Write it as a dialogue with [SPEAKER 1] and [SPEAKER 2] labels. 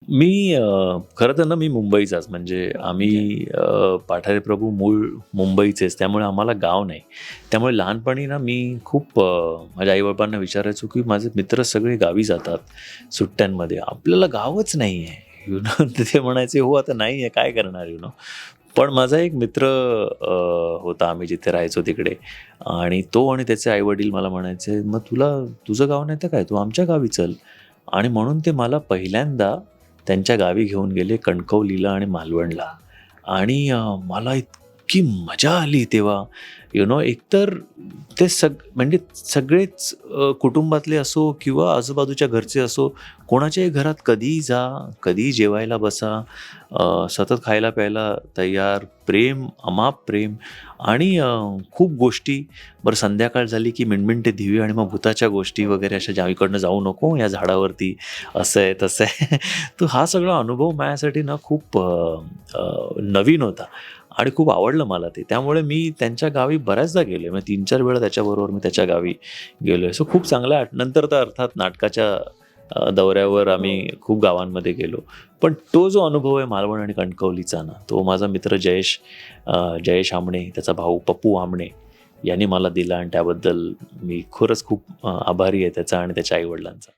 [SPEAKER 1] खरं तर ना मी मुंबईचाच म्हणजे
[SPEAKER 2] ओके.
[SPEAKER 1] आम्ही पाठारे प्रभू मूळ मुंबईचेच त्यामुळे आम्हाला गाव नाही. त्यामुळे लहानपणी ना मी खूप माझ्या आई-बाबांना विचारायचो, की माझे मित्र सगळे गावी जातात सुट्ट्यांमध्ये. आपल्याला गावच नाही आहे. यू नो तर ते म्हणायचे, "हो, आता नाही आहे काय करणार?" You know. पण माझा एक मित्र होता आम्ही जिथे राहायचो तिकडे आणि तो आणि त्याचे आई-वडील मला म्हणायचे, "मग तुला तुझं गाव नाही तर काय, तू आमच्या गावी चल." आणि म्हणून ते मला पहिल्यांदा त्यांच्या गावी घेऊन गेले कणकवलीला आणि मालवणला आणि मला इतकी मजा आली तेव्हा. एकतर ते म्हणजे सगळेच कुटुंबातले असो किंवा आजूबाजूच्या घरचे असो, कोणाच्याही घरात कधीही जा, कधीही जेवायला बसा, सतत खायला-प्यायला तयार, प्रेम, अमाप प्रेम आणि खूप गोष्टी. बरं संध्याकाळ झाली की मिणमिणते दिवे आणि मग भुताच्या गोष्टी वगैरे अशा ज्या इकडनं जाऊ नको या झाडावरती, असं आहे, तसं आहे. तर हा सगळा अनुभव माझ्यासाठी ना खूप नवीन होता आणि खूप आवडलं मला ते. त्यामुळे मी त्यांच्या गावी बऱ्याचदा गेलोय. म्हणजे 3-4 वेळा त्याच्याबरोबर मी त्याच्या गावी गेलोय. सो खूप चांगल्या नंतर तर अर्थात नाटकाच्या दौऱ्यावर
[SPEAKER 2] हो.
[SPEAKER 1] आम्ही खूप गावांमध्ये गेलो. पण तो जो अनुभव आहे मालवण आणि कणकवलीचा ना, तो माझा मित्र जयेश आमणे, त्याचा भाऊ पप्पू आमणे यांनी मला दिला आणि त्याबद्दल मी खरंच खूप आभारी आहे त्याचा आणि त्याच्या आई-वडिलांचा.